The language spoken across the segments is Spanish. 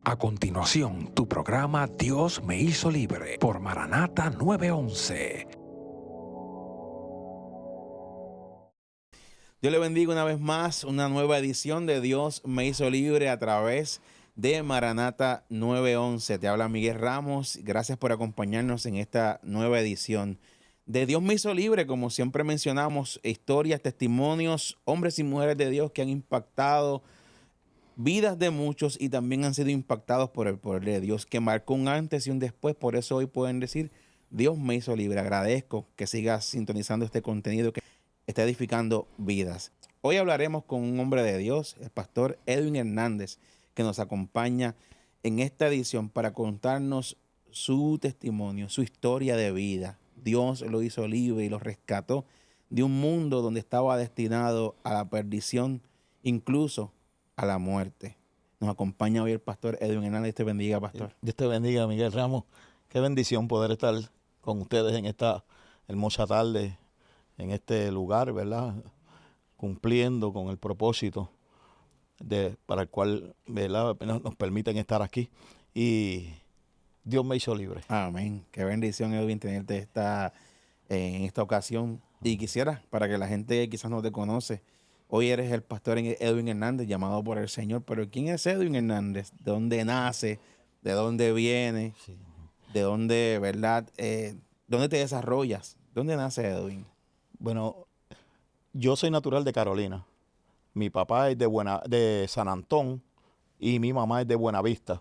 A continuación, tu programa Dios me hizo libre por Maranata 911. Dios le bendiga una vez más, una nueva edición de Dios me hizo libre a través de Maranata 911. Te habla Miguel Ramos. Gracias por acompañarnos en esta nueva edición de Dios me hizo libre. Como siempre mencionamos, historias, testimonios, hombres y mujeres de Dios que han impactado vidas de muchos y también han sido impactados por el poder de Dios, que marcó un antes y un después. Por eso hoy pueden decir, Dios me hizo libre. Agradezco que sigas sintonizando este contenido que está edificando vidas. Hoy hablaremos con un hombre de Dios, el pastor Edwin Hernández, que nos acompaña en esta edición para contarnos su testimonio, su historia de vida. Dios lo hizo libre y lo rescató de un mundo donde estaba destinado a la perdición, incluso a la muerte. Nos acompaña hoy el pastor Edwin Hernández. Dios te bendiga, pastor. Dios te bendiga, Miguel Ramos. Qué bendición poder estar con ustedes en esta hermosa tarde, en este lugar, ¿verdad? Cumpliendo con el propósito para el cual, ¿verdad?, nos permiten estar aquí. Y Dios me hizo libre. Amén. Qué bendición, Edwin, tenerte en esta ocasión. Y quisiera, para que la gente quizás no te conoce, hoy eres el pastor Edwin Hernández, llamado por el Señor. Pero ¿quién es Edwin Hernández? ¿De dónde nace? ¿De dónde viene? Sí. ¿De dónde, verdad? ¿Dónde te desarrollas? ¿Dónde nace Edwin? Bueno, yo soy natural de Carolina. Mi papá es de San Antón y mi mamá es de Buenavista,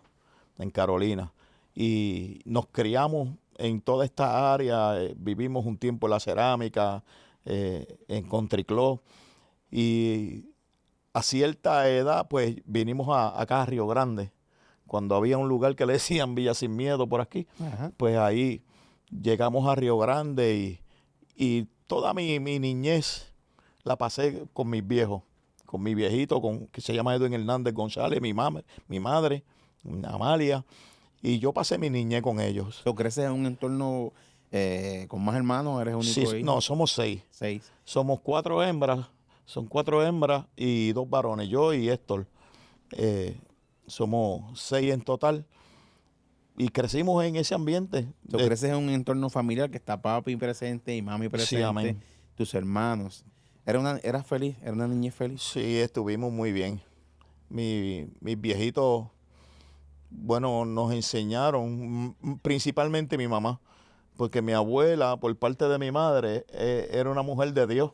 en Carolina. Y nos criamos en toda esta área. Vivimos un tiempo en la cerámica, en Country Club. Y a cierta edad, pues vinimos acá a Río Grande. Cuando había un lugar que le decían Villa Sin Miedo por aquí, Ajá. pues ahí llegamos a Río Grande y toda mi niñez la pasé con mis viejos, con mi viejito, que se llama Edwin Hernández González, mi madre, Amalia, y yo pasé mi niñez con ellos. ¿Tú creces en un entorno con más hermanos? ¿Eres único Sí, hijo? no, somos 6. 6. Somos 4 hembras, son 4 hembras y 2 varones, yo y Héctor. Somos 6 en total y crecimos en ese ambiente. ¿Tú creces en un entorno familiar que está papi presente y mami presente? Sí, amén. Tus hermanos. ¿Eras feliz? ¿Era una niñez feliz? Sí, estuvimos muy bien. Mis viejitos, bueno, nos enseñaron, principalmente mi mamá, porque mi abuela, por parte de mi madre, era una mujer de Dios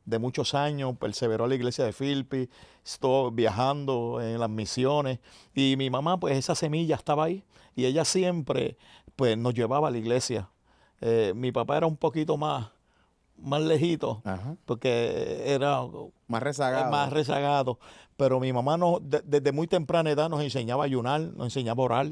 de muchos años, perseveró en la iglesia de Filipi, estuvo viajando en las misiones, y mi mamá, pues esa semilla estaba ahí, y ella siempre, pues nos llevaba a la iglesia. Mi papá era un poquito más lejito, Ajá. porque era Más rezagado. más rezagado, pero mi mamá desde muy temprana edad nos enseñaba a ayunar, nos enseñaba a orar.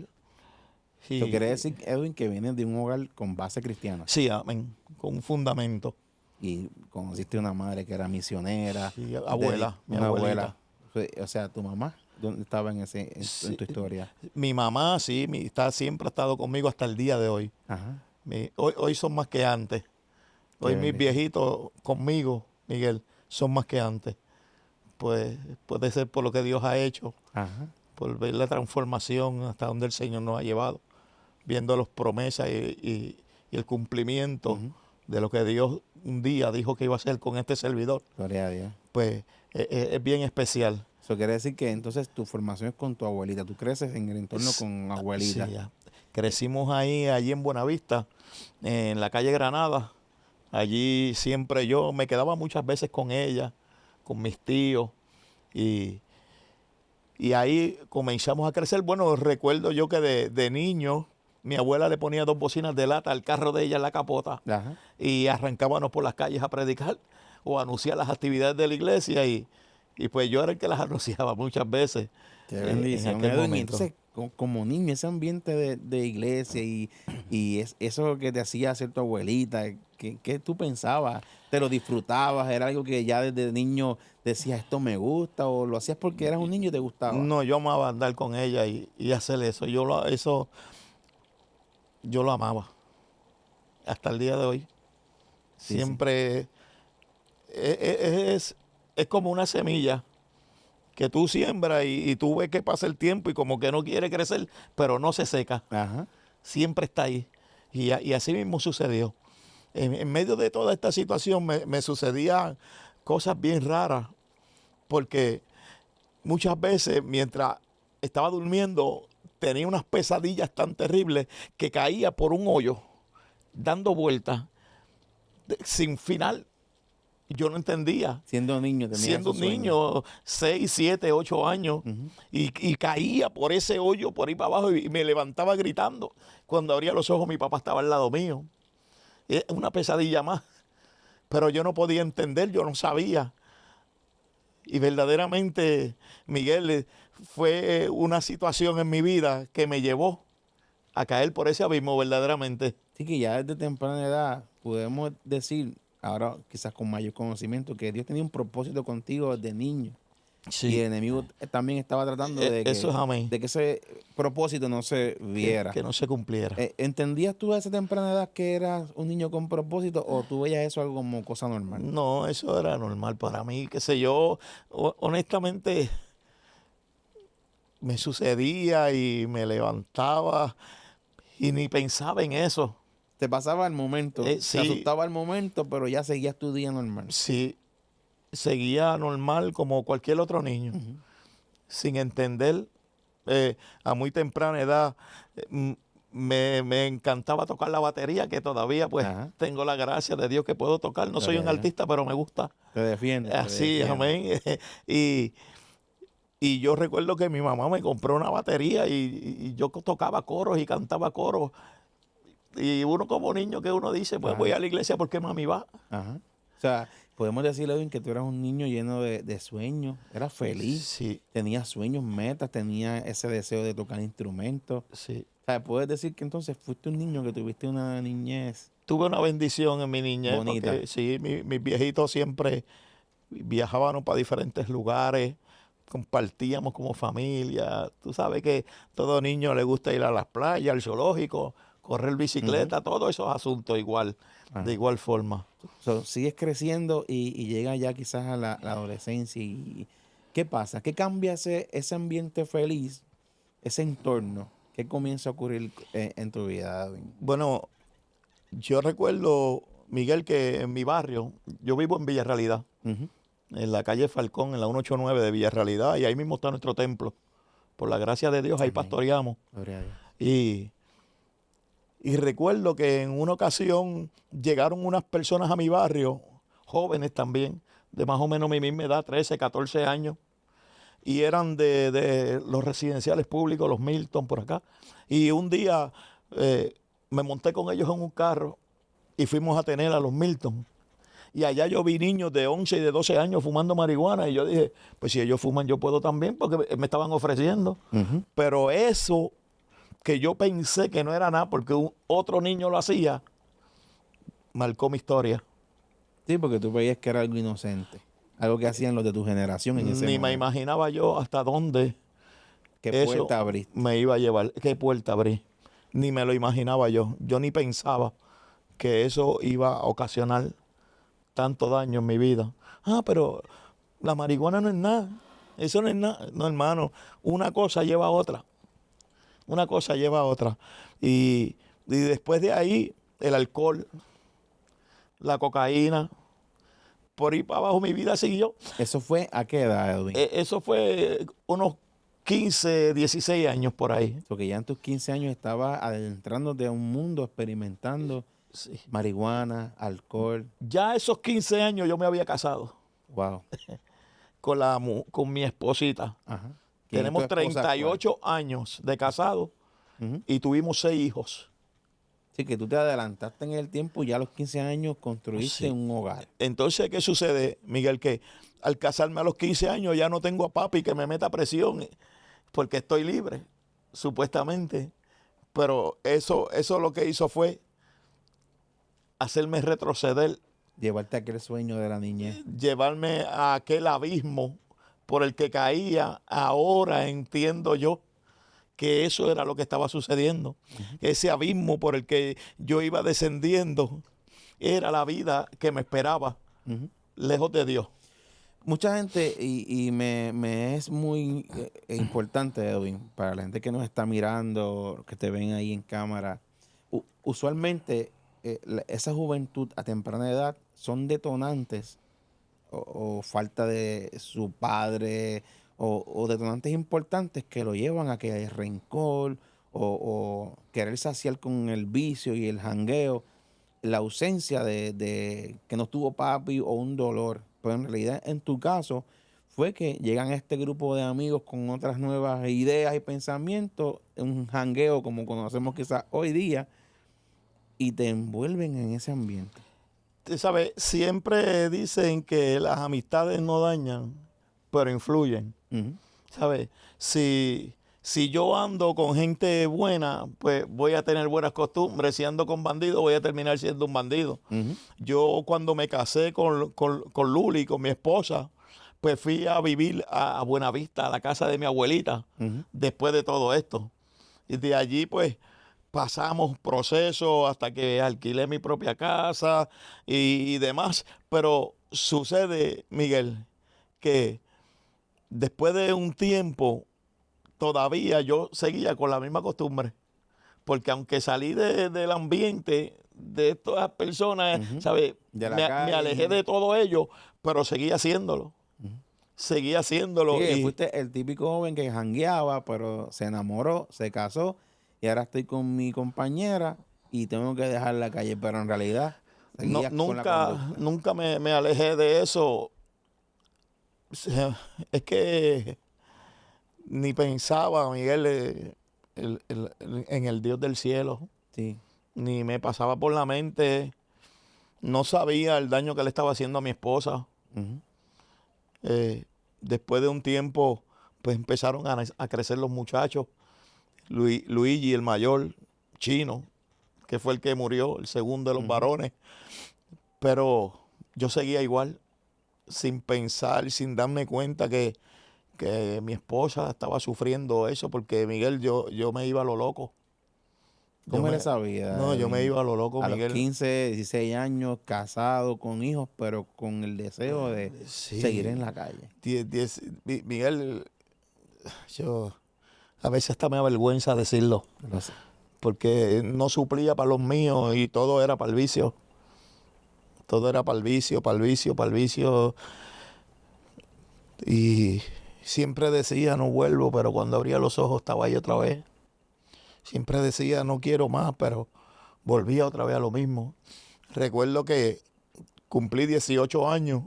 ¿Tú quieres decir, Edwin, que vienes de un hogar con base cristiana? Sí, amén, con un fundamento. Y conociste una madre que era misionera. Sí, abuela, mi una abuelita. abuela. O sea, tu mamá, ¿dónde estaba en Sí, en tu historia? mi mamá, sí, siempre ha estado conmigo hasta el día de hoy. Ajá. Hoy son más que antes. Hoy mis bendición. viejitos conmigo, Miguel, son más que antes. Pues puede ser por lo que Dios ha hecho, Ajá. por ver la transformación hasta donde el Señor nos ha llevado, viendo las promesas y el cumplimiento Ujú. de lo que Dios un día dijo que iba a hacer con este servidor. Gloria a Dios. Pues es bien especial. Eso quiere decir que entonces tu formación es con tu abuelita. Tú creces en el entorno con abuelita. Sí, ya. Crecimos allí en Buenavista, en la calle Granada. Allí siempre yo me quedaba muchas veces con ella, con mis tíos, y ahí comenzamos a crecer. Bueno, recuerdo yo que de niño mi abuela le ponía 2 bocinas de lata al carro de ella en la capota Ajá. y arrancábamos por las calles a predicar o a anunciar las actividades de la iglesia y pues yo era el que las anunciaba muchas veces. Qué En bendición, aquel Edwin. Y momento. entonces, como niño, ese ambiente de iglesia y eso que te hacía hacer tu abuelita, ¿qué tú pensabas? ¿Te lo disfrutabas? ¿Era algo que ya desde niño decías, esto me gusta? ¿O lo hacías porque eras un niño y te gustaba? No, yo amaba andar con ella y hacer eso. Yo lo amaba hasta el día de hoy. Sí, sí. Siempre es como una semilla que tú siembras y tú ves que pasa el tiempo y como que no quiere crecer, pero no se seca. Ajá. Siempre está ahí. Y así mismo sucedió. En medio de toda esta situación me sucedían cosas bien raras, porque muchas veces mientras estaba durmiendo tenía unas pesadillas tan terribles que caía por un hoyo, dando vueltas, sin final. Yo no entendía. Siendo niño, tenía Siendo esos un sueños. niño, 6, 7, 8 años, y caía por ese hoyo, por ahí para abajo, y me levantaba gritando. Cuando abría los ojos, mi papá estaba al lado mío. Es una pesadilla más. Pero yo no podía entender, yo no sabía. Y verdaderamente, Miguel, fue una situación en mi vida que me llevó a caer por ese abismo verdaderamente. Así que ya desde temprana edad podemos decir, ahora quizás con mayor conocimiento, que Dios tenía un propósito contigo desde niño. Y el enemigo también estaba tratando Eso es amén. de que ese propósito no se viera. Que no se cumpliera. ¿Entendías tú a esa temprana edad que eras un niño con propósito o tú veías eso algo como cosa normal? No, eso era normal para mí, qué sé yo. Honestamente, me sucedía y me levantaba y ni pensaba en eso. Te pasaba el momento, Sí. te asustaba el momento, pero ya seguías tu día normal. Sí, seguía normal como cualquier otro niño, sin entender. A muy temprana edad me encantaba tocar la batería, que todavía pues Ajá. tengo la gracia de Dios que puedo tocar. No soy un Gloria a Dios. artista, pero me gusta. Te defiendes. te Así, defiendes. amén. Y yo recuerdo que mi mamá me compró una batería y yo tocaba coros y cantaba coros. Y uno como niño que uno dice, pues Ajá. voy a la iglesia porque mami va. Ajá. O sea, podemos decirle, Edwin, que tú eras un niño lleno de sueños, eras feliz, Sí, tenías sueños, metas, tenías ese deseo de tocar instrumentos. sí. O sea, puedes decir que entonces fuiste un niño que tuviste una niñez. Tuve una bendición en mi niñez. Bonita. Porque sí, mis viejitos siempre viajábamos para diferentes lugares, compartíamos como familia. Tú sabes que todo niño le gusta ir a las playas, al zoológico, correr bicicleta, todos esos asuntos igual, Ajá. de igual forma. So, sigues creciendo y llega ya quizás a la adolescencia. ¿Qué pasa? ¿Qué cambia ese ambiente feliz, ese entorno? ¿Qué comienza a ocurrir en tu vida, Edwin? Bueno, yo recuerdo, Miguel, que en mi barrio, yo vivo en Villarrealidad, Ujú. en la calle Falcón, en la 189 de Villarrealidad, y ahí mismo está nuestro templo. Por la gracia de Dios, ahí Amén. pastoreamos. Gloria a Dios. Y recuerdo que en una ocasión llegaron unas personas a mi barrio, jóvenes también, de más o menos mi misma edad, 13, 14 años, y eran de los residenciales públicos, los Milton por acá. Y un día me monté con ellos en un carro y fuimos a tener a los Milton. Y allá yo vi niños de 11 y de 12 años fumando marihuana y yo dije, pues si ellos fuman yo puedo también porque me estaban ofreciendo. Ujú. Pero eso que yo pensé que no era nada porque otro niño lo hacía, marcó mi historia. Sí, porque tú veías que era algo inocente. Algo que hacían los de tu generación en ese Ni me momento. imaginaba yo hasta dónde ¿Qué eso puerta abriste? me iba a llevar, qué puerta abrí. Ni me lo imaginaba yo. Yo ni pensaba que eso iba a ocasionar tanto daño en mi vida. Ah, pero la marihuana no es nada. Eso no es nada. No, hermano. Una cosa lleva a otra. Una cosa lleva a otra. Y después de ahí, el alcohol, la cocaína, por ahí para abajo mi vida siguió. ¿Eso fue a qué edad, Edwin? Eso fue unos 15, 16 años por ahí. Porque ya en tus 15 años estabas adentrándote a un mundo, experimentando Sí. marihuana, alcohol. Ya a esos 15 años yo me había casado Wow. con mi esposita. Ajá. ¿Quién es tu Tenemos esposa 38 años de casado actual? Ujú. y tuvimos 6 hijos. Sí, que tú te adelantaste en el tiempo y ya a los 15 años construiste Sí. un hogar. Entonces, ¿qué sucede, Miguel? Que al casarme a los 15 años ya no tengo a papi que me meta presión porque estoy libre, supuestamente. Pero eso lo que hizo fue hacerme retroceder, Llevarte a aquel sueño de la niñez. llevarme a aquel abismo por el que caía. Ahora entiendo yo que eso era lo que estaba sucediendo. Ese abismo por el que yo iba descendiendo era la vida que me esperaba Ujú. lejos de Dios. Mucha gente, y me es muy importante, Edwin, para la gente que nos está mirando, que te ven ahí en cámara, usualmente esa juventud a temprana edad son detonantes o falta de su padre o detonantes importantes que lo llevan a que hay rencor o querer saciar con el vicio y el jangueo, la ausencia de que no tuvo papi o un dolor. Pero en realidad, en tu caso, fue que llegan a este grupo de amigos con otras nuevas ideas y pensamientos, un jangueo como conocemos quizás hoy día, y te envuelven en ese ambiente. Tú sabes, siempre dicen que las amistades no dañan, pero influyen. Ujú. ¿Sabes? Si yo ando con gente buena, pues voy a tener buenas costumbres. Si ando con bandidos, voy a terminar siendo un bandido. Ujú. Yo cuando me casé con Luli, con mi esposa, pues fui a vivir a Buenavista, a la casa de mi abuelita, Ujú. después de todo esto. Y de allí, pues, pasamos procesos hasta que alquilé mi propia casa y demás. Pero sucede, Miguel, que después de un tiempo, todavía yo seguía con la misma costumbre. Porque aunque salí del ambiente de estas personas, Ujú. ¿sabes? De la Me calle. alejé de todo ello, pero seguía haciéndolo. Ujú. Seguía Sí, haciéndolo que y fuiste el típico joven que jangueaba, pero se enamoró, se casó y ahora estoy con mi compañera y tengo que dejar la calle, pero en realidad seguías con la conducta. nunca me alejé de eso. O sea, es que ni pensaba, Miguel, en el Dios del cielo, Sí. ni me pasaba por la mente. No sabía el daño que le estaba haciendo a mi esposa. Ujú. Eh, Después de un tiempo, pues empezaron a crecer los muchachos. Luigi, el mayor, Chino, que fue el que murió, el segundo de los Ujú. varones. Pero yo seguía igual, sin pensar, sin darme cuenta que mi esposa estaba sufriendo eso, porque Miguel, yo me iba a lo loco. Yo ¿Cómo era me, esa vida, no, yo me Edwin? iba a lo loco, A los Miguel. 15, 16 años, casado, con hijos, pero con el deseo de seguir en Sí, la calle. Miguel, yo a veces hasta me avergüenza decirlo, Lo sé. porque no suplía para los míos y todo era para el vicio. Todo era para el vicio, para el vicio, para el vicio. Y siempre decía, no vuelvo, pero cuando abría los ojos estaba ahí otra vez. Siempre decía, no quiero más, pero volvía otra vez a lo mismo. Recuerdo que cumplí 18 años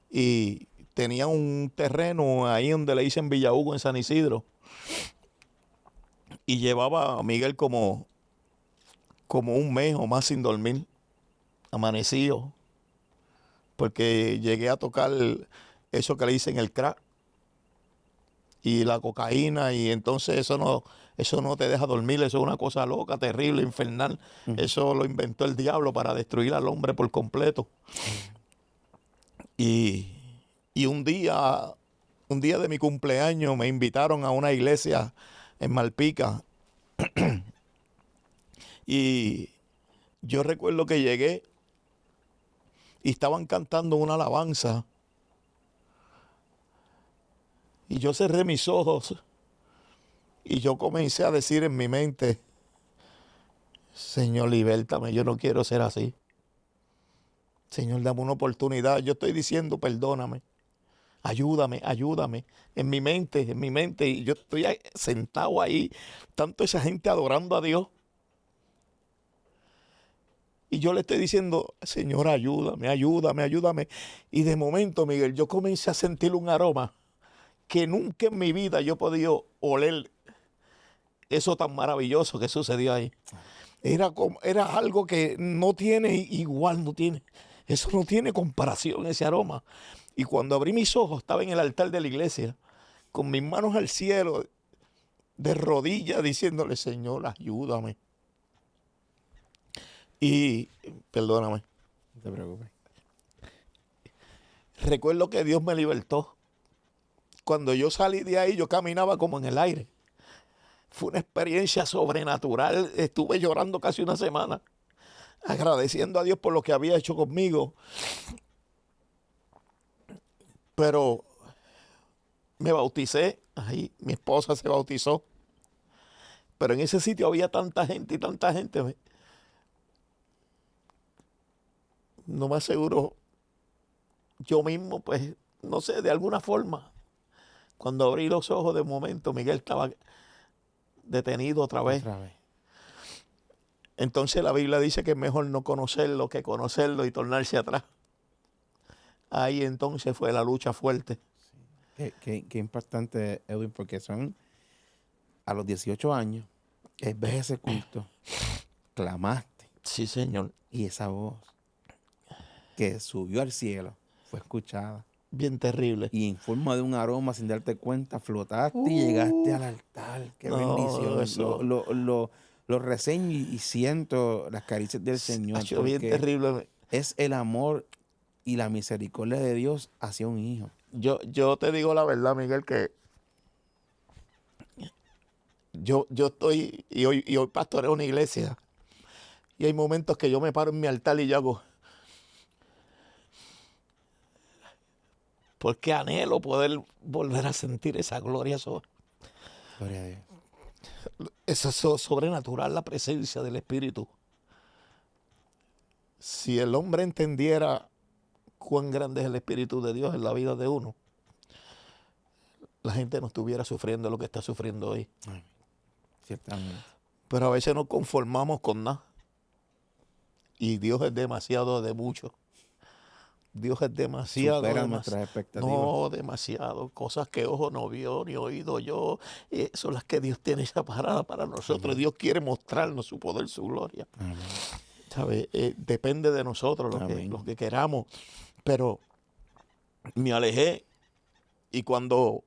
y tenía un terreno ahí donde le hice en Villa Hugo, en San Isidro. Y llevaba a Miguel como un mes o más sin dormir, amanecido, porque llegué a tocar eso que le dicen el crack y la cocaína, y entonces eso no te deja dormir, eso es una cosa loca, terrible, infernal. Ujú. Eso lo inventó el diablo para destruir al hombre por completo. Y, y un día de mi cumpleaños me invitaron a una iglesia en Malpica y yo recuerdo que llegué y estaban cantando una alabanza y yo cerré mis ojos y yo comencé a decir en mi mente, Señor, libértame, yo no quiero ser así. Señor, dame una oportunidad. Yo estoy diciendo, perdóname, ayúdame, ayúdame. En mi mente, y yo estoy sentado ahí, tanto esa gente adorando a Dios. Y yo le estoy diciendo, Señor, ayúdame, ayúdame, ayúdame. Y de momento, Miguel, yo comencé a sentir un aroma que nunca en mi vida yo he podido oler eso tan maravilloso que sucedió ahí. Era algo que no tiene igual, no tiene. Eso no tiene comparación, ese aroma. Y cuando abrí mis ojos, estaba en el altar de la iglesia, con mis manos al cielo, de rodillas, diciéndole, Señor, ayúdame. Y, perdóname, No te preocupes. recuerdo que Dios me libertó. Cuando yo salí de ahí, yo caminaba como en el aire. Fue una experiencia sobrenatural. Estuve llorando casi una semana, agradeciendo a Dios por lo que había hecho conmigo. Pero me bauticé, ahí mi esposa se bautizó. Pero en ese sitio había tanta gente y tanta gente. No me aseguro yo mismo, pues, no sé, de alguna forma. Cuando abrí los ojos de momento, Miguel estaba detenido otra vez. Otra vez. Entonces la Biblia dice que es mejor no conocerlo que conocerlo y tornarse atrás. Ahí entonces fue la lucha fuerte. Qué impactante, Edwin, porque son a los 18 años, ves ese culto, clamaste, Sí, Señor. y esa voz que subió al cielo fue escuchada. Bien terrible. Y en forma de un aroma, sin darte cuenta, flotaste y llegaste al altar. Qué No, bendición. eso. Lo reseño y siento las caricias del Ha Señor, sido bien porque terrible. es el amor y la misericordia de Dios hacia un hijo. Yo te digo la verdad, Miguel, que yo estoy, y hoy pastoreo una iglesia, y hay momentos que yo me paro en mi altar y yo hago, porque anhelo poder volver a sentir esa gloria, Gloria a Dios. eso sobrenatural, la presencia del Espíritu. Si el hombre entendiera cuán grande es el Espíritu de Dios en la vida de uno, la gente no estuviera sufriendo lo que está sufriendo hoy. Ay, ciertamente. Pero a veces nos conformamos con nada. Y Dios es demasiado de mucho. Dios es demasiado. Supera nuestras expectativas. No, demasiado. Cosas que ojo no vio ni oído yo. Son las que Dios tiene separadas para nosotros. Amén. Dios quiere mostrarnos su poder, su gloria. Amén. ¿Sabe? Depende de nosotros Amén. lo que queramos. Pero me alejé. Y cuando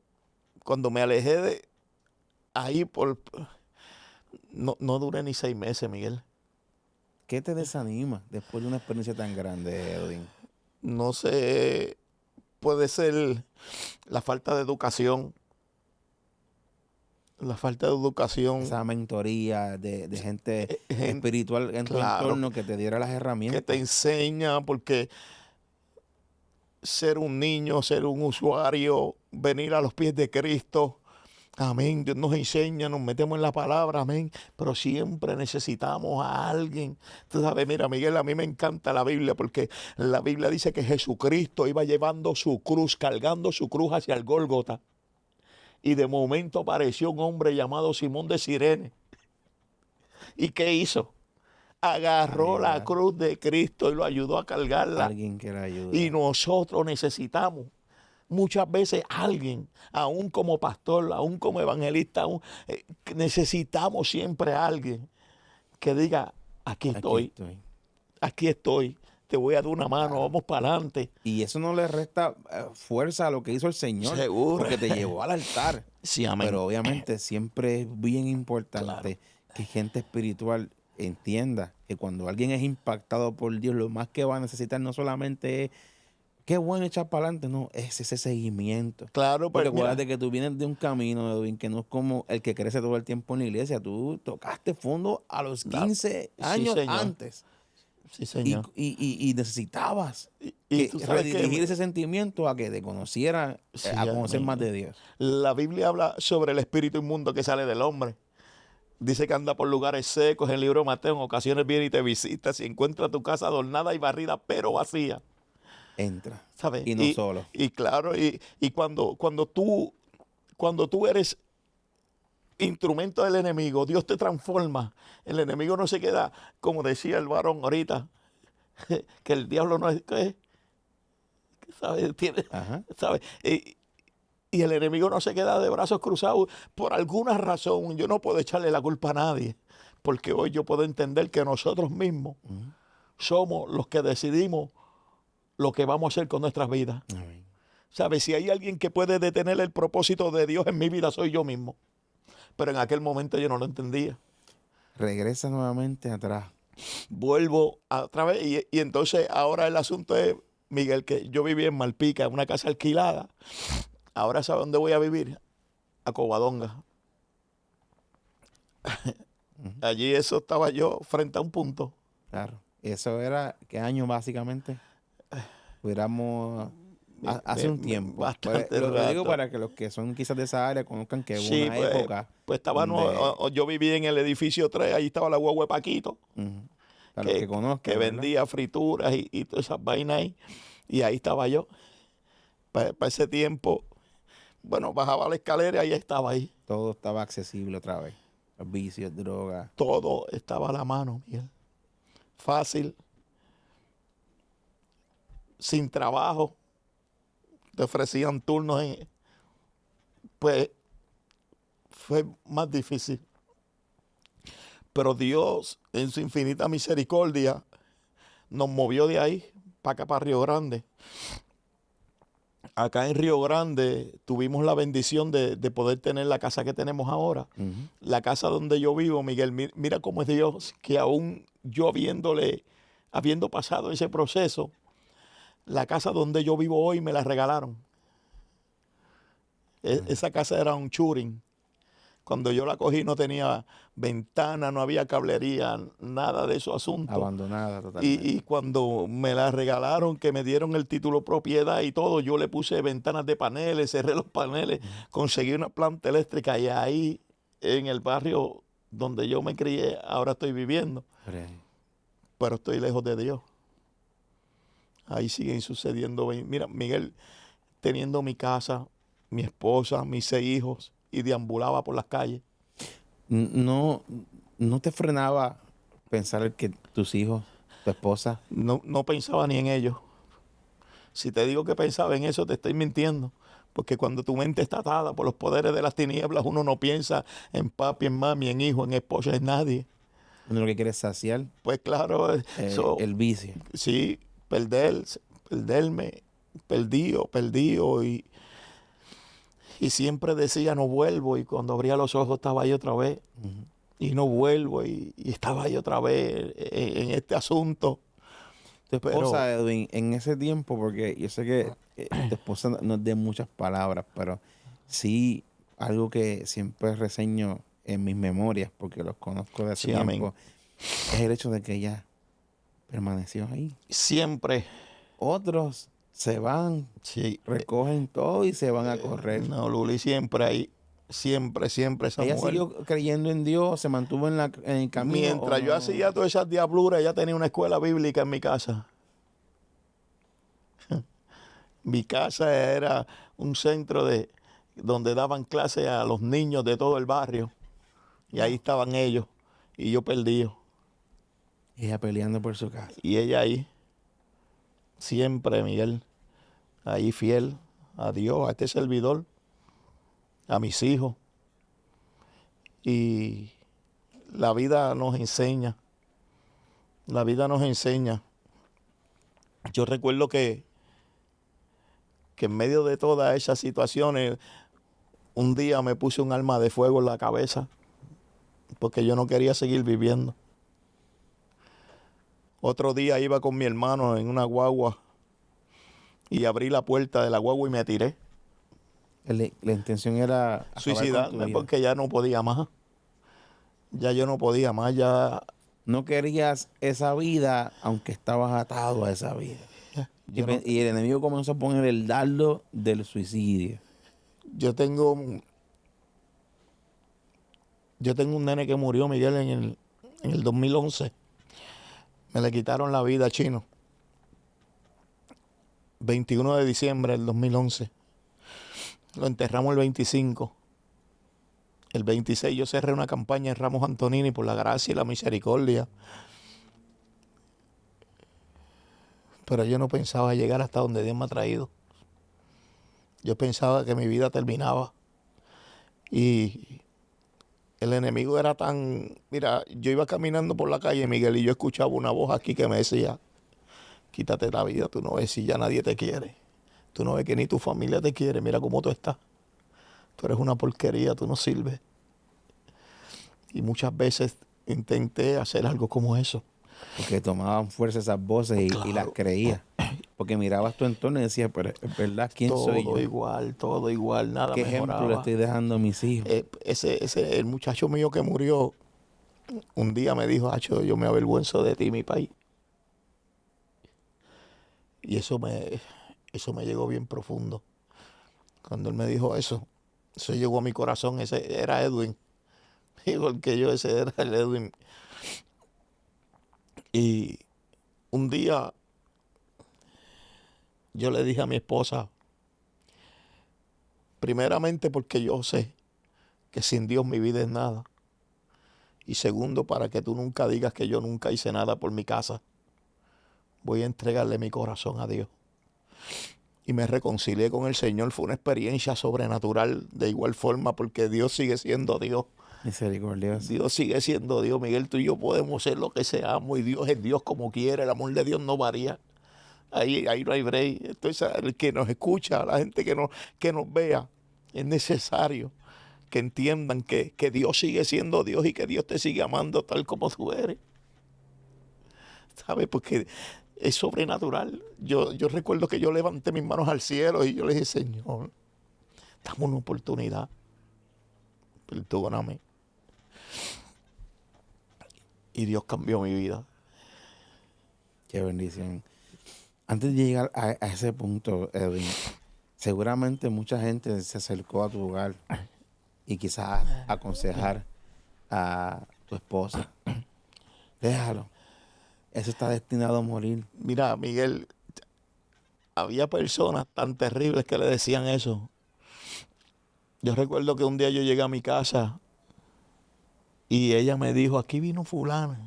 me alejé de ahí, no duré ni 6 meses, Miguel. ¿Qué te desanima después de una experiencia tan grande, Edwin? No sé, puede ser la falta de educación. La falta de educación Esa mentoría de gente gente, espiritual en tu claro, entorno que te diera las que herramientas. te enseña, porque ser un niño, ser un usuario, venir a los pies de Cristo, amén, Dios nos enseña, nos metemos en la palabra, amén, pero siempre necesitamos a alguien. Tú sabes, mira, Miguel, a mí me encanta la Biblia, porque la Biblia dice que Jesucristo iba llevando su cruz, cargando su cruz hacia el Gólgota, y de momento apareció un hombre llamado Simón de Cirene. ¿Y qué hizo? Agarró la cruz de Cristo y lo ayudó a cargarla. Alguien que la ayude. Y nosotros necesitamos muchas veces alguien, aún como pastor, aún como evangelista, necesitamos siempre a alguien que diga, aquí estoy, te voy a dar una mano, vamos para adelante. Y eso no le resta fuerza a lo que hizo el Señor. Seguro. Porque te llevó al altar. Sí, amén. Pero obviamente siempre es bien importante Claro. que gente espiritual entienda que cuando alguien es impactado por Dios, lo más que va a necesitar no solamente es qué bueno echar para adelante, no, es ese seguimiento. Claro, Porque pues mira, acuérdate que tú vienes de un camino, Edwin, que no es como el que crece todo el tiempo en la iglesia. Tú tocaste fondo a los 15 Sí, años señor. antes. sí, señor. Y necesitabas Y tú sabes redirigir que ese sentimiento a que te conocieran, Sí, a conocer amén. más de Dios. La Biblia habla sobre el espíritu inmundo que sale del hombre. Dice que anda por lugares secos. En el libro de Mateo, en ocasiones viene y te visita. Si encuentra tu casa adornada y barrida, pero vacía. Entra. ¿Sabes? Y no solo. Y claro, y cuando tú eres instrumento del enemigo, Dios te transforma. El enemigo no se queda, como decía el varón ahorita, que el diablo no es, ¿qué? ¿Sabes? Ajá. ¿Sabes? Y el enemigo no se queda de brazos cruzados. Por alguna razón, yo no puedo echarle la culpa a nadie, porque hoy yo puedo entender que nosotros mismos somos los que decidimos lo que vamos a hacer con nuestras vidas. Amén. ¿Sabes? Si hay alguien que puede detener el propósito de Dios en mi vida, soy yo mismo. Pero en aquel momento yo no lo entendía. Regresa nuevamente atrás. Vuelvo otra vez y entonces ahora el asunto es, Miguel, que yo vivía en Malpica, en una casa alquilada. Ahora ¿sabe dónde voy a vivir? A Covadonga. Allí eso estaba yo frente a un punto. Claro. Eso era, ¿qué año básicamente? Hubiéramos Hace un tiempo. Bastante Lo digo rato. para que los que son quizás de esa área conozcan que hubo Sí, una pues, época pues estaba, donde, yo vivía en el edificio 3, ahí estaba la guagua de Paquito, ujú, para los que que conozcan, ¿verdad? vendía frituras y todas esas vainas ahí. Y ahí estaba yo. Para ese tiempo, bueno, bajaba la escalera y ahí estaba ahí. Todo estaba accesible otra vez. Los vicios, drogas. Todo estaba a la mano, Miguel. Fácil, sin trabajo. Te ofrecían turnos. Pues fue más difícil. Pero Dios, en su infinita misericordia, nos movió de ahí para acá, para Río Grande. Acá en Río Grande tuvimos la bendición de poder tener la casa que tenemos ahora. Ujú. La casa donde yo vivo, Miguel, mira cómo es Dios, que aún yo habiendo pasado ese proceso, la casa donde yo vivo hoy me la regalaron. Esa casa era un churing. Cuando yo la cogí no tenía ventana, no había cablería, nada de esos asuntos. Abandonada totalmente. Y cuando me la regalaron, que me dieron el título propiedad y todo, yo le puse ventanas de paneles, cerré los paneles, conseguí una planta eléctrica y ahí en el barrio donde yo me crié, ahora estoy viviendo, pero estoy lejos de Dios. Ahí siguen sucediendo. Mira, Miguel, teniendo mi casa, mi esposa, mis 6 hijos y deambulaba por las calles. No, no te frenaba pensar que tus hijos, tu esposa, No pensaba ni en ellos. Si te digo que pensaba en eso, te estoy mintiendo. Porque cuando tu mente está atada por los poderes de las tinieblas, uno no piensa en papi, en mami, en hijo, en esposa, en nadie. uno lo que quiere es saciar Pues claro, el vicio. sí, perderme, perdido. Y siempre decía, no vuelvo. Y cuando abría los ojos estaba ahí otra vez. Ujú. Y no vuelvo. Y estaba ahí otra vez en este asunto. Tu Pero esposa, Edwin, en ese tiempo, porque yo sé que tu esposa no es de muchas palabras, pero sí algo que siempre reseño en mis memorias, porque los conozco de ese sí, amén. tiempo, es el hecho de que ella permaneció ahí. Siempre, Otros se van, sí. recogen todo y se van a correr. No, Luli, siempre ahí. Siempre esa Ella mujer. siguió creyendo en Dios, se mantuvo en el camino. Mientras ¿o yo no? hacía todas esas diabluras, ella tenía una escuela bíblica en mi casa. Mi casa era un centro donde daban clases a los niños de todo el barrio. Y ahí estaban ellos. Y yo perdido. Ella peleando por su casa. Y ella ahí. Siempre, Miguel. Ahí fiel a Dios, a este servidor, a mis hijos. Y la vida nos enseña. La vida nos enseña. Yo recuerdo que en medio de todas esas situaciones, un día me puse un arma de fuego en la cabeza porque yo no quería seguir viviendo. Otro día iba con mi hermano en una guagua y abrí la puerta de la guagua y me tiré. La intención era acabar con tu Suicidarme vida. porque ya no podía más. Ya yo no podía más, ya No querías esa vida, aunque estabas atado a esa vida. yo, no- Y el enemigo comenzó a poner el dardo del suicidio. yo tengo un nene que murió, Miguel, en el 2011. Me le quitaron la vida, chino. 21 de diciembre del 2011. Lo enterramos el 25. El 26 yo cerré una campaña en Ramos Antonini por la gracia y la misericordia. Pero yo no pensaba llegar hasta donde Dios me ha traído. Yo pensaba que mi vida terminaba. Y el enemigo era tan... Mira, yo iba caminando por la calle, Miguel, y yo escuchaba una voz aquí que me decía, quítate la vida, tú no ves si ya nadie te quiere. Tú no ves que ni tu familia te quiere, mira cómo tú estás. Tú eres una porquería, tú no sirves. Y muchas veces intenté hacer algo como eso. Porque tomaban fuerza esas voces y las creías. Porque mirabas tu entorno y decías, pero es verdad, ¿quién soy yo? Todo igual, nada ¿Qué ejemplo le mejoraba. estoy dejando a mis hijos? El muchacho mío que murió, un día me dijo, Acho, yo me avergüenzo de ti, mi país. Y Eso me llegó bien profundo. Cuando él me dijo eso llegó a mi corazón. Ese era Edwin. Igual que yo, ese era el Edwin. Y un día yo le dije a mi esposa, primeramente porque yo sé que sin Dios mi vida es nada. Y segundo, para que tú nunca digas que yo nunca hice nada por mi casa, voy a entregarle mi corazón a Dios. Y me reconcilié con el Señor. Fue una experiencia sobrenatural de igual forma, porque Dios sigue siendo Dios. Misericordioso. Dios sigue siendo Dios, Miguel. Tú y yo podemos ser lo que seamos y Dios es Dios como quiere. El amor de Dios no varía. Ahí no hay break. Entonces, el que nos escucha, la gente que nos vea, es necesario que entiendan que Dios sigue siendo Dios y que Dios te sigue amando tal como tú eres. ¿Sabes? Porque es sobrenatural. Yo recuerdo que yo levanté mis manos al cielo y yo le dije, Señor, dame una oportunidad. Perdóname. Y Dios cambió mi vida. Qué bendición. Antes de llegar a ese punto, Edwin, seguramente mucha gente se acercó a tu hogar y quizás aconsejar a tu esposa. Déjalo. Eso está destinado a morir. Mira, Miguel, había personas tan terribles que le decían eso. Yo recuerdo que un día yo llegué a mi casa y ella me dijo, aquí vino fulana,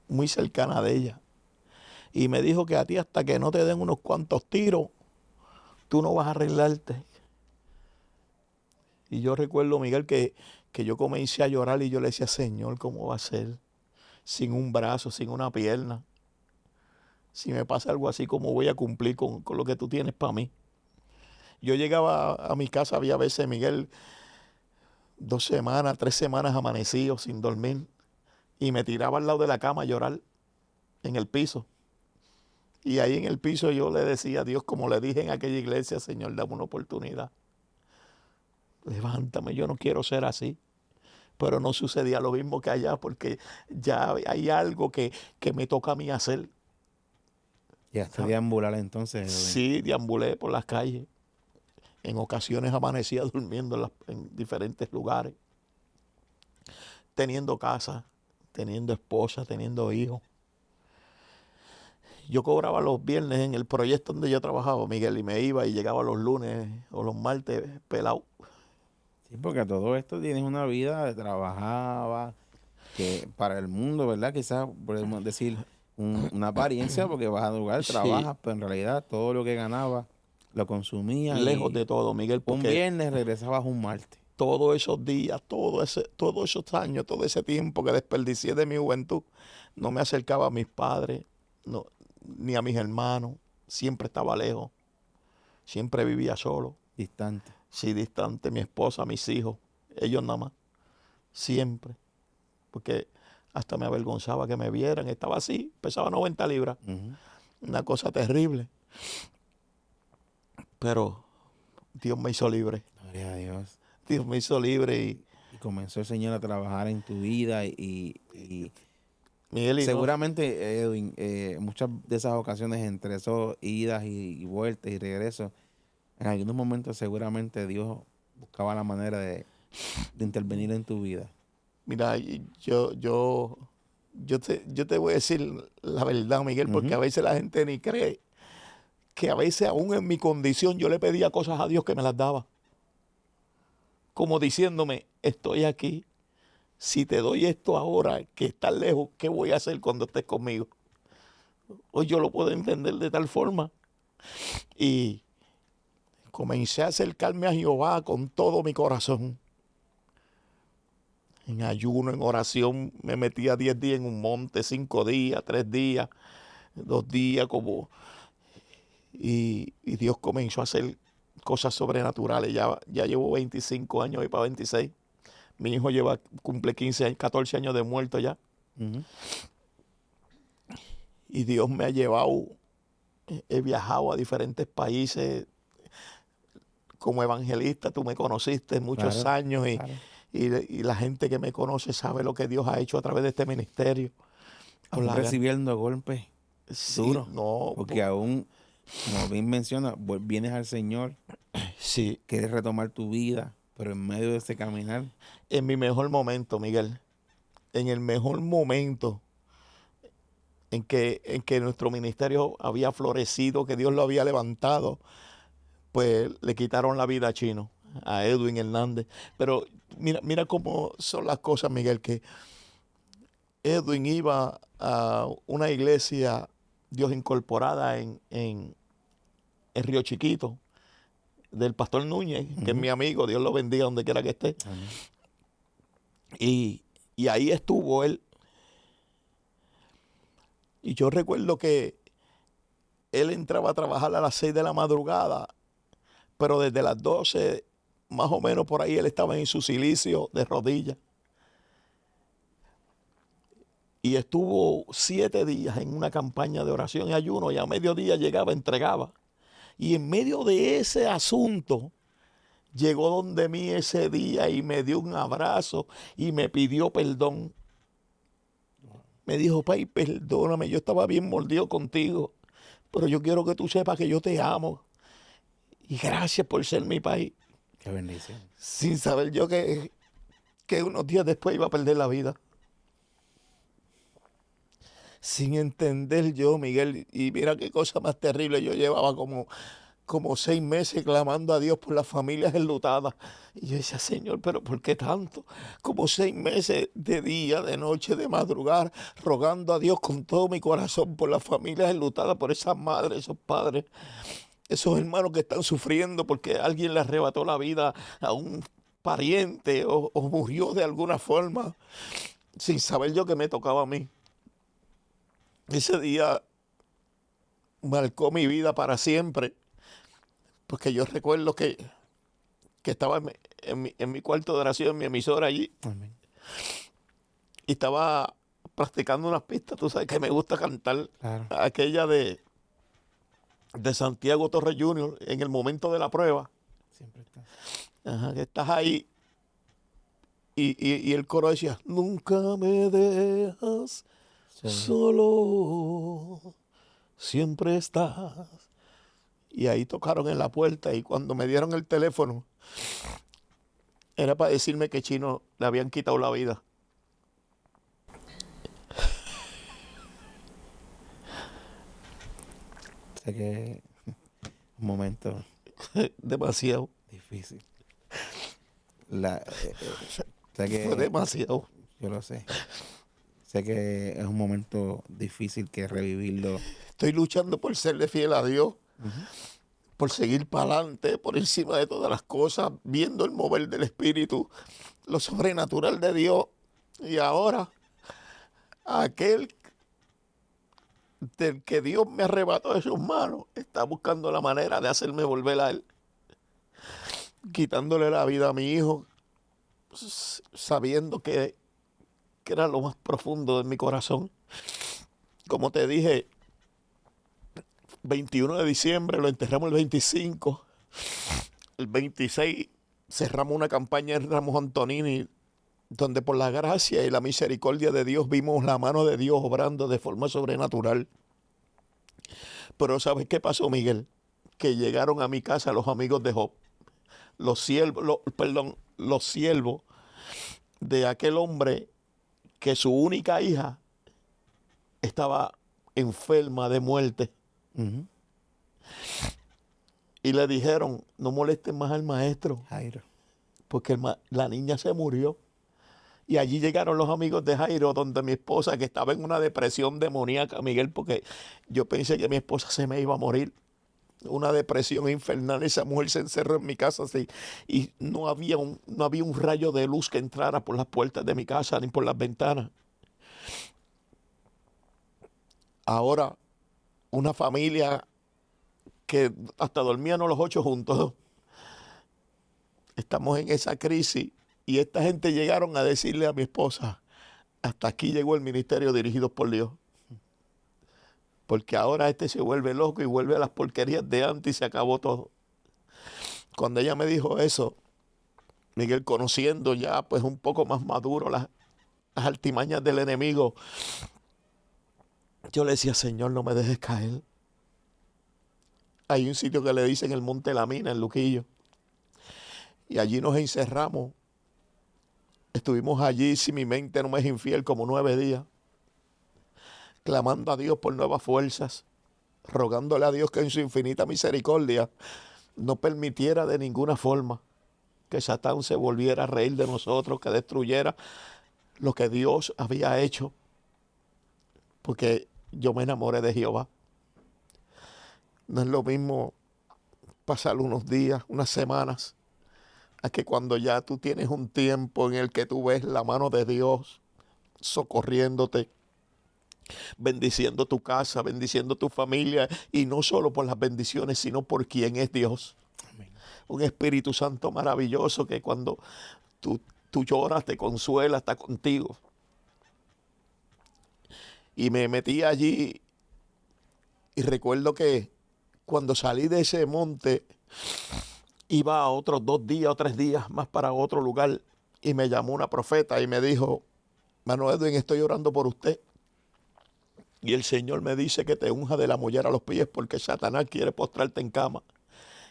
muy cercana de ella. Y me dijo que a ti hasta que no te den unos cuantos tiros, tú no vas a arreglarte. Y yo recuerdo, Miguel, que yo comencé a llorar y yo le decía, Señor, ¿cómo va a ser? Sin un brazo, sin una pierna. Si me pasa algo así, ¿cómo voy a cumplir con lo que tú tienes para mí? Yo llegaba a mi casa, había veces, Miguel, 2 semanas, 3 semanas amanecido sin dormir. Y me tiraba al lado de la cama a llorar en el piso. Y ahí en el piso yo le decía a Dios, como le dije en aquella iglesia, Señor, dame una oportunidad. Levántame, yo no quiero ser así. Pero no sucedía lo mismo que allá, porque ya hay algo que me toca a mí hacer. Y hasta deambular entonces, Edwin. Sí, deambulé por las calles. En ocasiones amanecía durmiendo en diferentes lugares. Teniendo casa, teniendo esposa, teniendo hijos. Yo cobraba los viernes en el proyecto donde yo trabajaba, Miguel, y me iba y llegaba los lunes o los martes pelado. Sí, porque todo esto tienes una vida, trabajaba, que para el mundo, ¿verdad? Quizás podemos decir una apariencia, porque vas a lugar, Sí. trabajas, pero en realidad todo lo que ganabas lo consumías. Lejos Y de todo, Miguel, un porque viernes regresabas un martes. todos esos días, todos esos años, todo ese tiempo que desperdicié de mi juventud, no me acercaba a mis padres, no, ni a mis hermanos. Siempre estaba lejos. Siempre vivía solo. Distante. Sí, distante. Mi esposa, mis hijos, ellos nada más. Siempre. Porque hasta me avergonzaba que me vieran. Estaba así, pesaba 90 libras. Una cosa terrible. Pero Dios me hizo libre. Gloria a Dios. Dios me hizo libre Y comenzó el Señor a trabajar en tu vida y Miguel, seguramente, Edwin, muchas de esas ocasiones entre esas idas y vueltas y regresos, en algunos momentos seguramente Dios buscaba la manera de intervenir en tu vida. mira, yo te voy a decir la verdad, Miguel, porque a veces la gente ni cree que a veces aún en mi condición yo le pedía cosas a Dios que me las daba. Como diciéndome, estoy aquí. Si te doy esto ahora, que estás lejos, ¿qué voy a hacer cuando estés conmigo? Hoy yo lo puedo entender de tal forma. Y comencé a acercarme a Jehová con todo mi corazón. En ayuno, en oración, me metía 10 días en un monte, 5 días, 3 días, 2 días, como... Y Dios comenzó a hacer cosas sobrenaturales. Ya llevo 25 años y para 26. Mi hijo cumple 14 años de muerto ya. Y Dios me ha llevado, he viajado a diferentes países como evangelista. Tú me conociste muchos años y la gente que me conoce sabe lo que Dios ha hecho a través de este ministerio. Recibiendo golpes duros. No, porque aún como bien menciona, vienes al Señor, Sí, quieres retomar tu vida, pero en medio de ese caminar, en mi mejor momento, Miguel, en el mejor momento en que nuestro ministerio había florecido, que Dios lo había levantado, pues le quitaron la vida a Chino, a Edwin Hernández. Pero mira cómo son las cosas, Miguel, que Edwin iba a una iglesia Dios incorporada en Río Chiquito, del pastor Núñez, que es mi amigo, Dios lo bendiga donde quiera que esté. amén. Y ahí estuvo él. Y yo recuerdo que él entraba a trabajar a las 6 de la madrugada, pero desde las 12, más o menos por ahí, él estaba en su silicio de rodillas. Y estuvo 7 días en una campaña de oración y ayuno, y a mediodía llegaba, entregaba. Y en medio de ese asunto, llegó donde mí ese día y me dio un abrazo y me pidió perdón. Me dijo, Pai, perdóname, yo estaba bien mordido contigo, pero yo quiero que tú sepas que yo te amo. Y gracias por ser mi país. Qué bendición. Sin saber yo que unos días después iba a perder la vida. Sin entender yo, Miguel, y mira qué cosa más terrible, yo llevaba como 6 meses clamando a Dios por las familias enlutadas. Y yo decía, Señor, pero ¿por qué tanto? Como 6 meses de día, de noche, de madrugar, rogando a Dios con todo mi corazón por las familias enlutadas, por esas madres, esos padres, esos hermanos que están sufriendo porque alguien le arrebató la vida a un pariente o murió de alguna forma, sin saber yo que me tocaba a mí. Ese día marcó mi vida para siempre, porque yo recuerdo que estaba en mi cuarto de oración, en mi emisora allí, Amén. y estaba practicando unas pistas, tú sabes que me gusta cantar, Claro. aquella de Santiago Torres Jr. en el momento de la prueba. Siempre está. Ajá, que estás ahí y el coro decía, nunca me dejas solo, siempre estás. Y ahí tocaron en la puerta y cuando me dieron el teléfono, era para decirme que Chino le habían quitado la vida. Sé que es un momento Demasiado, difícil. Sé fue que, demasiado. yo lo sé. Sé que es un momento difícil que revivirlo. Estoy luchando por serle fiel a Dios, por seguir para adelante, por encima de todas las cosas, viendo el mover del Espíritu, lo sobrenatural de Dios. Y ahora, aquel del que Dios me arrebató de sus manos, está buscando la manera de hacerme volver a Él, quitándole la vida a mi hijo, sabiendo que era lo más profundo de mi corazón. Como te dije, 21 de diciembre, lo enterramos el 25, el 26 cerramos una campaña en Ramos Antonini, donde por la gracia y la misericordia de Dios vimos la mano de Dios obrando de forma sobrenatural. Pero ¿sabes qué pasó, Miguel? Que llegaron a mi casa los amigos de Job, los siervos de aquel hombre que su única hija estaba enferma de muerte. Y le dijeron, no molesten más al maestro, Jairo. porque la niña se murió. Y allí llegaron los amigos de Jairo, donde mi esposa, que estaba en una depresión demoníaca, Miguel, porque yo pensé que mi esposa se me iba a morir. Una depresión infernal. Esa mujer se encerró en mi casa así, y no había un rayo de luz que entrara por las puertas de mi casa ni por las ventanas. Ahora, una familia que hasta dormíamos los 8 juntos. Estamos en esa crisis y esta gente llegaron a decirle a mi esposa, hasta aquí llegó el ministerio dirigido por Dios. Porque ahora se vuelve loco y vuelve a las porquerías de antes y se acabó todo. Cuando ella me dijo eso, Miguel, conociendo ya pues un poco más maduro las artimañas del enemigo, yo le decía, Señor, no me dejes caer. Hay un sitio que le dicen el Monte La Mina, en Luquillo. Y allí nos encerramos. Estuvimos allí, si mi mente no me es infiel, como 9 días, clamando a Dios por nuevas fuerzas, rogándole a Dios que en su infinita misericordia no permitiera de ninguna forma que Satán se volviera a reír de nosotros, que destruyera lo que Dios había hecho, porque yo me enamoré de Jehová. No es lo mismo pasar unos días, unas semanas, a que cuando ya tú tienes un tiempo en el que tú ves la mano de Dios socorriéndote, bendiciendo tu casa, bendiciendo tu familia, y no solo por las bendiciones, sino por quien es Dios. Amén. Un Espíritu Santo maravilloso que cuando tú lloras, te consuela, está contigo. Y me metí allí y recuerdo que cuando salí de ese monte, iba a otros 2 días o 3 días más para otro lugar, y me llamó una profeta y me dijo: Mano Edwin, estoy orando por usted. Y el Señor me dice que te unja de la mollera a los pies porque Satanás quiere postrarte en cama.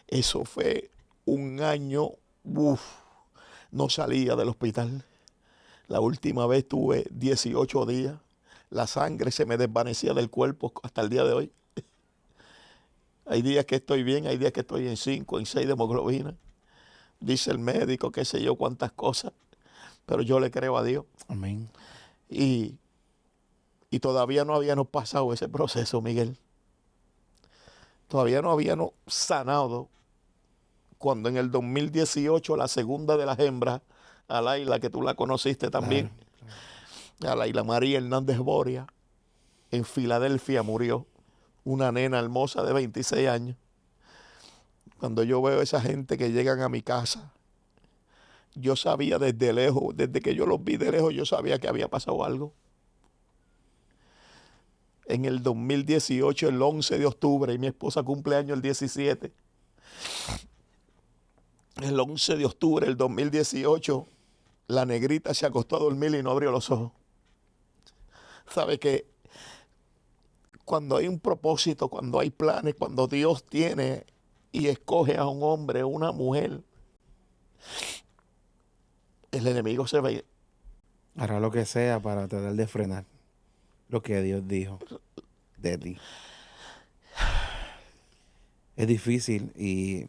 Eso fue un año, no salía del hospital. La última vez tuve 18 días. La sangre se me desvanecía del cuerpo hasta el día de hoy. Hay días que estoy bien, hay días que estoy en 5, en 6 de hemoglobina. Dice el médico, qué sé yo, cuántas cosas. Pero yo le creo a Dios. Amén. Y todavía no habíamos pasado ese proceso, Miguel. Todavía no habíamos sanado cuando en el 2018 la segunda de las hembras, a Laila, que tú la conociste también, Claro. a Laila María Hernández Boria, en Filadelfia murió. Una nena hermosa de 26 años. Cuando yo veo a esa gente que llegan a mi casa, yo sabía desde lejos, desde que yo los vi de lejos, yo sabía que había pasado algo. En el 2018, el 11 de octubre, y mi esposa cumple año el 17. El 11 de octubre del 2018, la negrita se acostó a dormir y no abrió los ojos. ¿Sabe que cuando hay un propósito, cuando hay planes, cuando Dios tiene y escoge a un hombre o una mujer, el enemigo se ve? Hará lo que sea para tratar de frenar lo que Dios dijo de ti. Es difícil y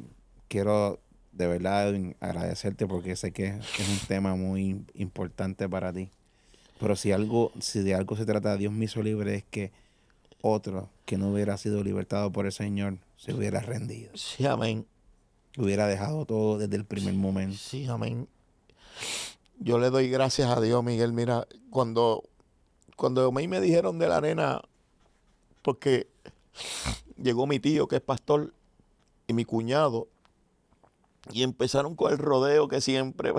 quiero de verdad Edwin, agradecerte porque sé que es un tema muy importante para ti. Pero si de algo se trata, Dios me hizo libre, es que otro que no hubiera sido libertado por el Señor se hubiera rendido. Sí, amén. Hubiera dejado todo desde el primer momento. Sí, amén. Yo le doy gracias a Dios, Miguel. Mira, cuando a mí me dijeron de la nena, porque llegó mi tío que es pastor y mi cuñado, y empezaron con el rodeo que siempre...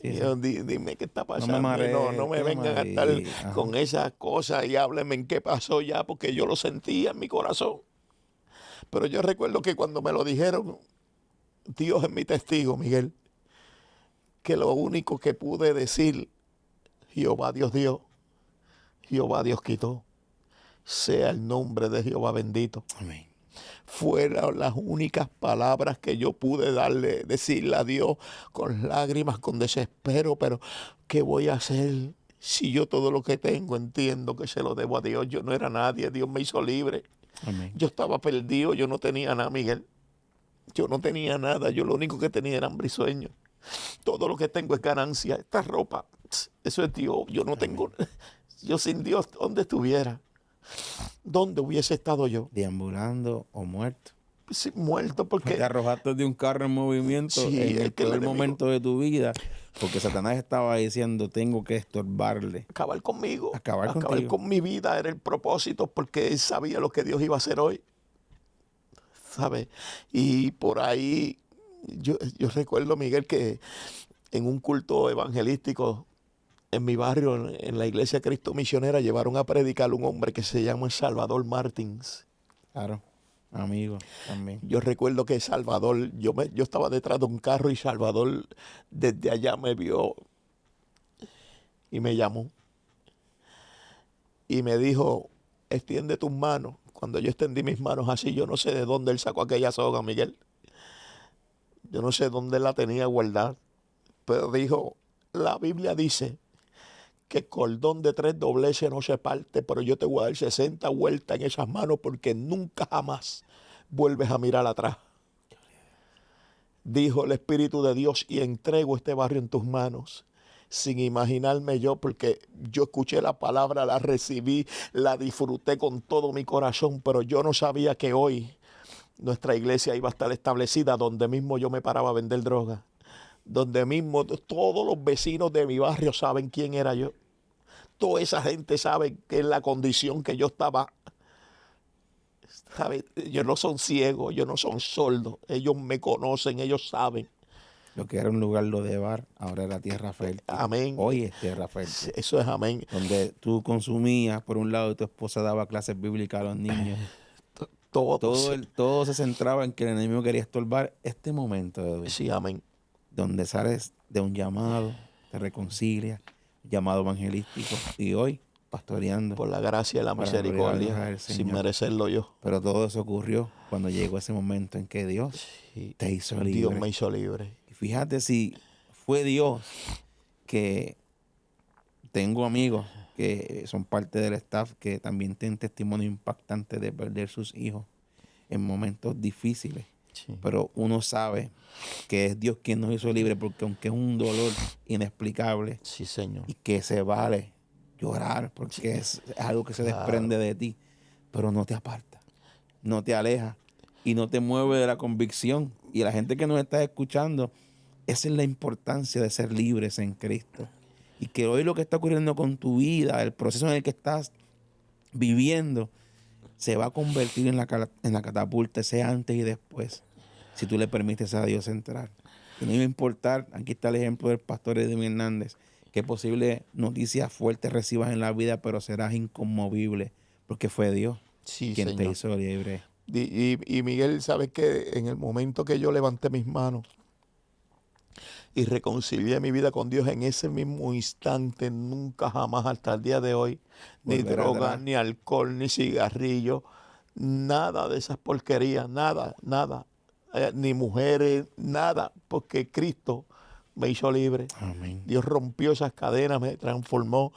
Sí, sí. Dime qué está pasando. No me marees, No me vengan a estar Ajá. con esas cosas y háblenme en qué pasó ya, porque yo lo sentía en mi corazón. Pero yo recuerdo que cuando me lo dijeron, Dios es mi testigo, Miguel, que lo único que pude decir: Jehová Dios dio, Jehová Dios quitó, sea el nombre de Jehová bendito. Amén. Fueron las únicas palabras que yo pude decirle a Dios con lágrimas, con desespero. Pero ¿qué voy a hacer si yo todo lo que tengo entiendo que se lo debo a Dios? Yo no era nadie, Dios me hizo libre. Amén. Yo estaba perdido, yo no tenía nada, Miguel. Yo no tenía nada, yo lo único que tenía era hambre y sueño. Todo lo que tengo es ganancia. Esta ropa, eso es Dios. Yo no tengo, yo sin Dios, ¿dónde estuviera? ¿Dónde hubiese estado yo? Deambulando o muerto. Sí, muerto, Te porque arrojaste de un carro en movimiento sí, en el es que el peor enemigo momento de tu vida, porque Satanás estaba diciendo, tengo que estorbarle, acabar conmigo, acabar acabar contigo. con mi vida era el propósito, porque él sabía lo que Dios iba a hacer hoy, ¿sabes? Y por ahí, yo recuerdo, Miguel, que en un culto evangelístico en mi barrio, en la iglesia Cristo Misionera, llevaron a predicar un hombre que se llama Salvador Martins. Claro, amigo, también. Yo recuerdo que Salvador, yo estaba detrás de un carro y Salvador desde allá me vio y me llamó y me dijo: extiende tus manos. Cuando yo extendí mis manos así, yo no sé de dónde él sacó aquella soga, Miguel. Yo no sé dónde él la tenía guardada. Pero dijo, la Biblia dice que el cordón de 3 dobleces no se parte, pero yo te voy a dar 60 vueltas en esas manos porque nunca jamás vuelves a mirar atrás. Dijo el Espíritu de Dios, y entrego este barrio en tus manos. Sin imaginarme yo, porque yo escuché la palabra, la recibí, la disfruté con todo mi corazón, pero yo no sabía que hoy nuestra iglesia iba a estar establecida donde mismo yo me paraba a vender droga, donde mismo todos los vecinos de mi barrio saben quién era yo. Toda esa gente sabe que es la condición que yo estaba. ¿Sabe? Ellos no son ciegos, ellos no son sordos, ellos me conocen, ellos saben. Lo que era un lugar lo de bar, ahora era tierra fértil. Amén. Hoy es tierra fértil. Eso es amén. Donde tú consumías, por un lado, y tu esposa daba clases bíblicas a los niños. Todo se centraba en que el enemigo quería estorbar este momento, Edwin, Sí, amén. donde sales de un llamado, te reconcilias, llamado evangelístico, y hoy pastoreando. Por la gracia y la Para gloriar misericordia, al sin Señor. merecerlo yo. Pero todo eso ocurrió cuando llegó ese momento en que Dios Sí, te hizo libre. Dios me hizo libre. Y fíjate si fue Dios, que tengo amigos que son parte del staff que también tienen testimonio impactante de perder sus hijos en momentos difíciles. Sí. Pero uno sabe que es Dios quien nos hizo libre, porque aunque es un dolor inexplicable Sí, Señor. y que se vale llorar porque es algo que se desprende de ti, pero no te aparta, no te aleja y no te mueve de la convicción. Y la gente que nos está escuchando, esa es la importancia de ser libres en Cristo. Y que hoy lo que está ocurriendo con tu vida, el proceso en el que estás viviendo, se va a convertir en la catapulta, ese antes y después, si tú le permites a Dios entrar. Y no iba a importar, aquí está el ejemplo del pastor Edwin Hernández, qué posible noticias fuertes recibas en la vida, pero serás inconmovible, porque fue Dios quien Señor. te hizo libre. Y Miguel, ¿sabes qué? En el momento que yo levanté mis manos y reconcilié mi vida con Dios, en ese mismo instante, nunca jamás hasta el día de hoy, ni Volver droga, atrás. ni alcohol, ni cigarrillo, nada de esas porquerías, nada, ni mujeres, nada, porque Cristo me hizo libre. Amén. Dios rompió esas cadenas, me transformó,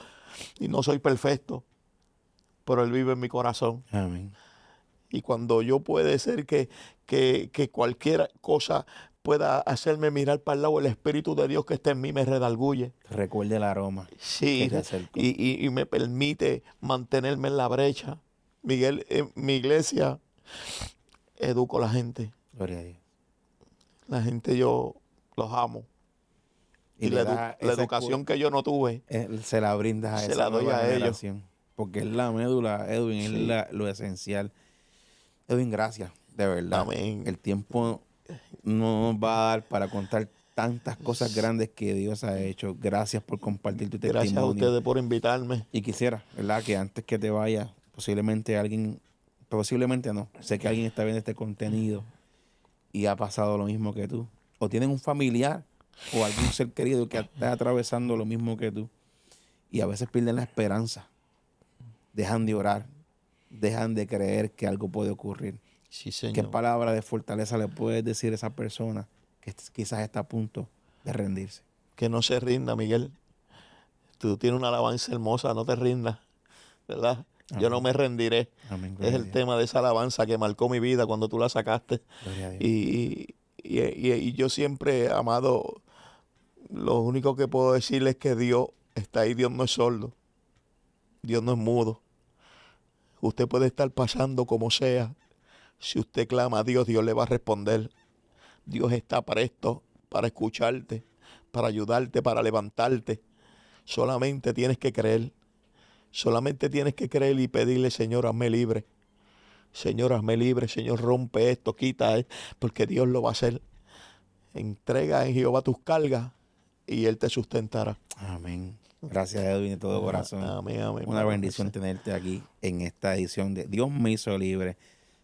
y no soy perfecto, pero Él vive en mi corazón. Amén. Y cuando yo puede ser que cualquier cosa pueda hacerme mirar para el lado, el Espíritu de Dios que está en mí me redarguye. Recuerde el aroma Sí, que te acercó. y me permite mantenerme en la brecha. Miguel, en mi iglesia educo a la gente. Gloria a Dios. La gente yo los amo. Y le la das esa educación que yo no tuve, se la brindas a se esa la doy nueva a ellos. generación. Porque es la médula, Edwin, Sí. es lo esencial. Edwin, gracias, de verdad. Amén. El tiempo no nos va a dar para contar tantas cosas grandes que Dios ha hecho. Gracias por compartir tu testimonio. Gracias a ustedes por invitarme. Y quisiera, ¿verdad?, que antes que te vayas, posiblemente no, sé que alguien está viendo este contenido y ha pasado lo mismo que tú. O tienen un familiar o algún ser querido que está atravesando lo mismo que tú. Y a veces pierden la esperanza. Dejan de orar. Dejan de creer que algo puede ocurrir. Sí, Señor. ¿Qué palabra de fortaleza le puedes decir a esa persona que quizás está a punto de rendirse? Que no se rinda, Miguel. Tú tienes una alabanza hermosa, no te rindas, ¿verdad? Amén. Yo no me rendiré. Amén. Es el tema de esa alabanza que marcó mi vida cuando tú la sacaste. Gloria a Dios. Y yo siempre, amado, lo único que puedo decirles es que Dios está ahí. Dios no es sordo. Dios no es mudo. Usted puede estar pasando como sea. Si usted clama a Dios, Dios le va a responder. Dios está presto para escucharte, para ayudarte, para levantarte. Solamente tienes que creer. Solamente tienes que creer y pedirle, Señor, hazme libre. Señor, hazme libre. Señor, rompe esto, quita esto, porque Dios lo va a hacer. Entrega en Jehová tus cargas y Él te sustentará. Amén. Gracias, Edwin, de todo corazón. Amén, amén. Una bendición tenerte aquí en esta edición de Dios me hizo libre.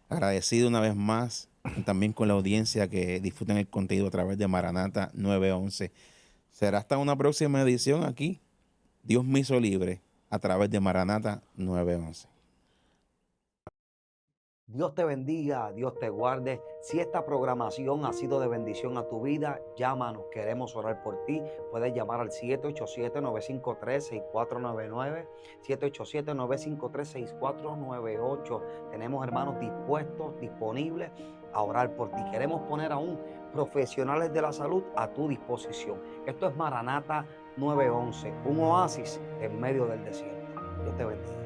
Agradecido una vez más también con la audiencia que disfrutan el contenido a través de Maranata 911. Será hasta una próxima edición aquí. Dios me hizo libre a través de Maranata 911. Dios te bendiga, Dios te guarde. Si esta programación ha sido de bendición a tu vida, llámanos, queremos orar por ti. Puedes llamar al 787-953-6499, 787-953-6498. Tenemos hermanos dispuestos, disponibles a orar por ti. Queremos poner aún profesionales de la salud a tu disposición. Esto es Maranata 911, un oasis en medio del desierto. Dios te bendiga.